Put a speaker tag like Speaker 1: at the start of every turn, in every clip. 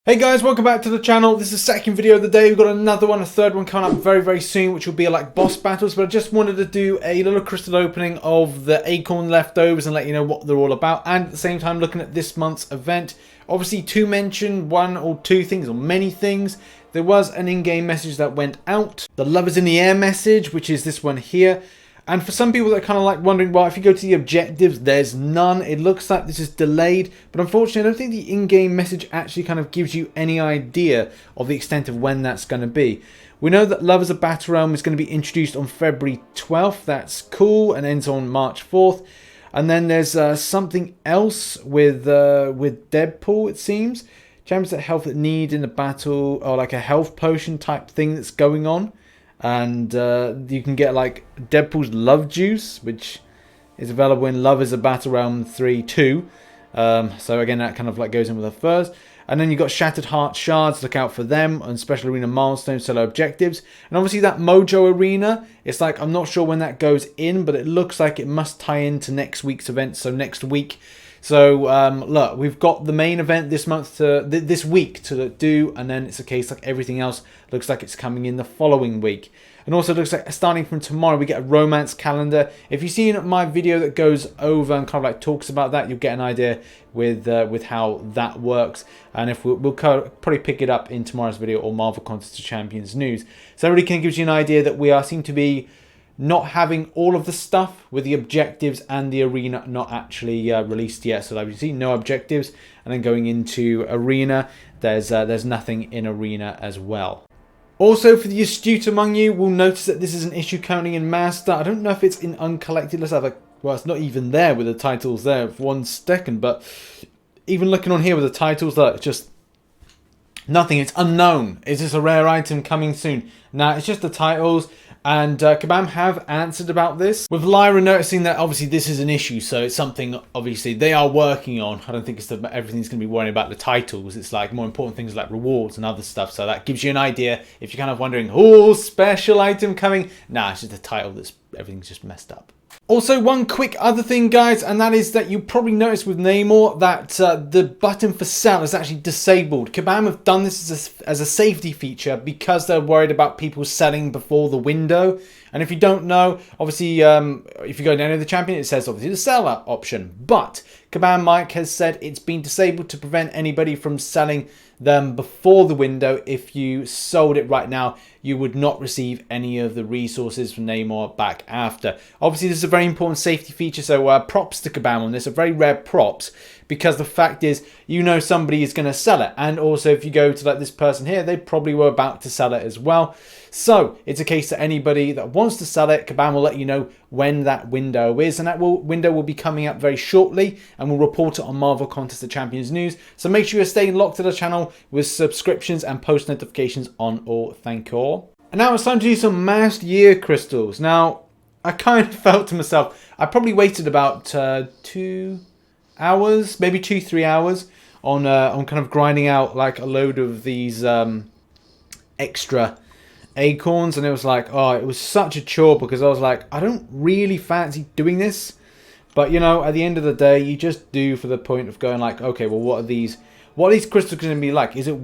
Speaker 1: Hey guys, welcome back to the channel. This is the second video of the day. We've got another one, a third one coming up very soon, which will be like boss battles. But I just wanted to do a little crystal opening of the Acorn leftovers and let you know what they're all about. And at the same time, looking at this month's event. Obviously, to mention one or two things or many things. There was an in-game message that went out. The Love is in the Air message, which is this one here. And for some people that are kind of like wondering, well, if you go to the objectives, there's none. It looks like this is delayed. But unfortunately, I don't think the in-game message actually kind of gives you any idea of the extent of when that's going to be. We know that Love is a Battle Realm is going to be introduced on February 12th. That's cool, and ends on March 4th. And then there's something else with Deadpool, it seems. Champions that health that need in a battle, or like a health potion type thing that's going on. And you can get like Deadpool's Love Juice, which is available in Love is a Battle Realm 3-2. So again, that kind of like goes in with the first. And then you've got Shattered Heart Shards, look out for them, and Special Arena Milestones, solo objectives. And obviously that Mojo Arena, it's like, I'm not sure when that goes in, but it looks like it must tie into next week's event, so next week. So look, we've got the main event this month this week to do, and then it's a case like everything else looks like it's coming in the following week. And also it looks like starting from tomorrow we get a romance calendar. If you've seen my video that goes over and kind of like talks about that, you'll get an idea with how that works. And if we'll probably pick it up in tomorrow's video or Marvel Contest of Champions news. So that really kind of gives you an idea that we seem to be not having all of the stuff with the objectives and the arena not actually released yet. So like you see, no objectives, and then going into arena, there's nothing in arena as well. Also, for the astute among you, will notice that this is an issue currently in Master. I don't know if it's in uncollected. Let's have a, well, it's not even there with the titles there for 1 second, but even looking on here with the titles, look, it's just nothing. It's unknown. Is this a rare item coming soon? Nah, it's just the titles. And Kabam have answered about this, with Lyra noticing that obviously this is an issue, so it's something obviously they are working on. I don't think it's everything's going to be worrying about the titles. It's like more important things like rewards and other stuff. So that gives you an idea if you're kind of wondering, oh, special item coming. Nah, it's just the title that's everything's just messed up. Also, one quick other thing, guys, and that is that you probably noticed with Namor that the button for sell is actually disabled. Kabam have done this as a safety feature because they're worried about people selling before the window. And if you don't know, obviously, if you go down to the champion, it says obviously the sell option. But Kabam Mike has said it's been disabled to prevent anybody from selling them before the window. If you sold it right now, you would not receive any of the resources from Namor back after. Obviously, this is a very important safety feature, so props to Kabam on this. A very rare props, because the fact is, you know somebody is going to sell it. And also, if you go to like this person here, they probably were about to sell it as well. So it's a case that anybody that wants to sell it, Kabam will let you know when that window is, and that window will be coming up very shortly, and we'll report it on Marvel Contest of Champions news. So make sure you're staying locked to the channel with subscriptions and post notifications on all. Thank you all. And now it's time to do some Mast Year Crystals. Now, I kind of felt to myself, I probably waited about 2 hours, maybe 2-3 hours on kind of grinding out like a load of these extra Acorns, and it was like, oh, it was such a chore, because I was like, I don't really fancy doing this, but you know, at the end of the day, you just do for the point of going like, okay, well, what are these crystals going to be like? Was it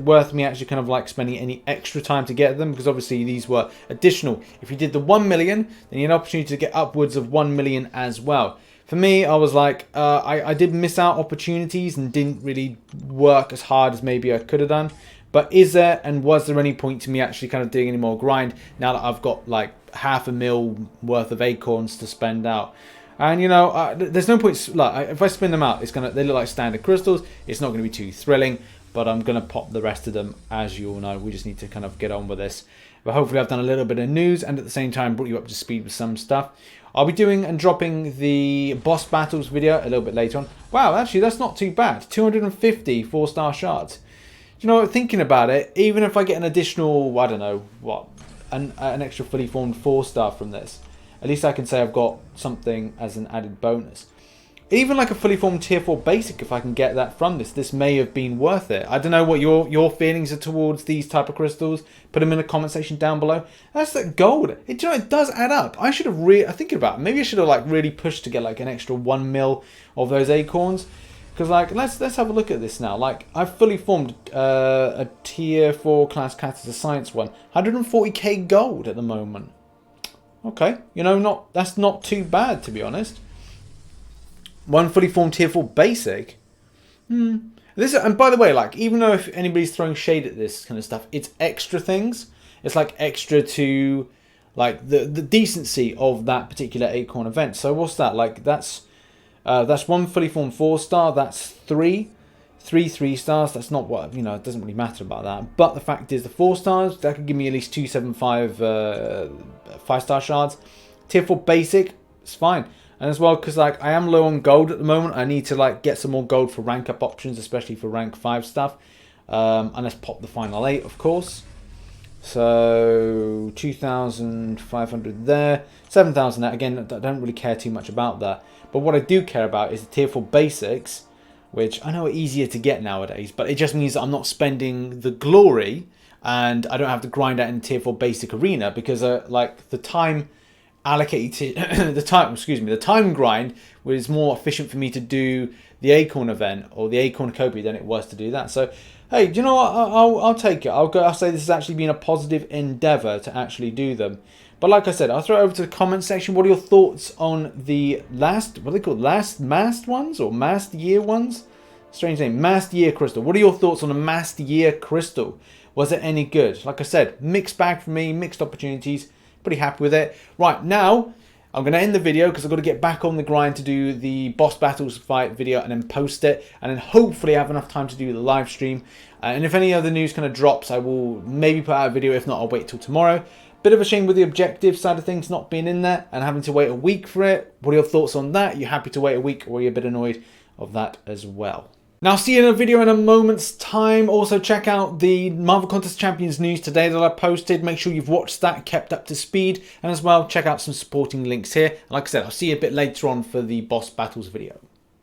Speaker 1: worth me actually kind of like spending any extra time to get them? Because obviously these were additional. If you did the 1 million, then you had an opportunity to get upwards of 1 million as well. For me, I was like, I did miss out opportunities and didn't really work as hard as maybe I could have done. But is there and was there any point to me actually kind of doing any more grind now that I've got like 500,000 worth of Acorns to spend out? And you know, there's no point. Like, if I spin them out, they look like standard crystals. It's not going to be too thrilling, but I'm going to pop the rest of them, as you all know. We just need to kind of get on with this. But hopefully I've done a little bit of news, and at the same time brought you up to speed with some stuff. I'll be doing and dropping the boss battles video a little bit later on. Wow, actually that's not too bad. 250 4-star shards. You know, thinking about it, even if I get an additional, I don't know, what, an extra fully formed 4-star from this, at least I can say I've got something as an added bonus. Even like a fully formed tier 4 basic, if I can get that from this may have been worth it. I don't know what your feelings are towards these type of crystals. Put them in the comment section down below. That's that gold. You know, it does add up. I should have thinking about it, maybe I should have like really pushed to get like an extra 1 mil of those Acorns. Because like, let's have a look at this now. Like, I've fully formed a tier 4 class Catalyst Science one. 140k gold at the moment. Okay, you know, that's not too bad, to be honest. One fully formed tier 4 basic. This, and by the way, like, even though if anybody's throwing shade at this kind of stuff, it's extra things. It's like extra to like the decency of that particular Acorn event. So what's that? Like, that's one fully formed 4-star. That's three 3-stars. That's not what, you know, it doesn't really matter about that. But the fact is, the 4 stars, that could give me at least 275 5-star shards. Tier 4 basic, it's fine. And as well, because like I am low on gold at the moment, I need to like get some more gold for rank up options, especially for rank 5 stuff. And let's pop the final 8, of course. So 2,500 there, 7,000 there. Again, I don't really care too much about that. But what I do care about is the tier 4 basics, which I know are easier to get nowadays, but it just means that I'm not spending the glory and I don't have to grind out in the tier 4 basic arena, because like the time allocated the time grind was more efficient for me to do the Acorn event or the Acorn Copy than it was to do that. So hey, do you know what, I'll take it. I'll say this has actually been a positive endeavor to actually do them. But like I said, I'll throw it over to the comment section. What are your thoughts on the last, what are they called, last Mast ones or Mast Year ones? Strange name, Mast Year Crystal. What are your thoughts on the Mast Year Crystal? Was it any good? Like I said, mixed bag for me, mixed opportunities. Pretty happy with it. Right, now I'm going to end the video because I've got to get back on the grind to do the boss battles fight video and then post it. And then hopefully I have enough time to do the live stream. And if any other news kind of drops, I will maybe put out a video. If not, I'll wait till tomorrow. Bit of a shame with the objective side of things not being in there and having to wait a week for it. What are your thoughts on that? You happy to wait a week, or are you a bit annoyed of that as well? Now, see you in a video in a moment's time. Also, check out the Marvel Contest Champions news today that I posted. Make sure you've watched that, kept up to speed. And as well, check out some supporting links here. And like I said, I'll see you a bit later on for the boss battles video.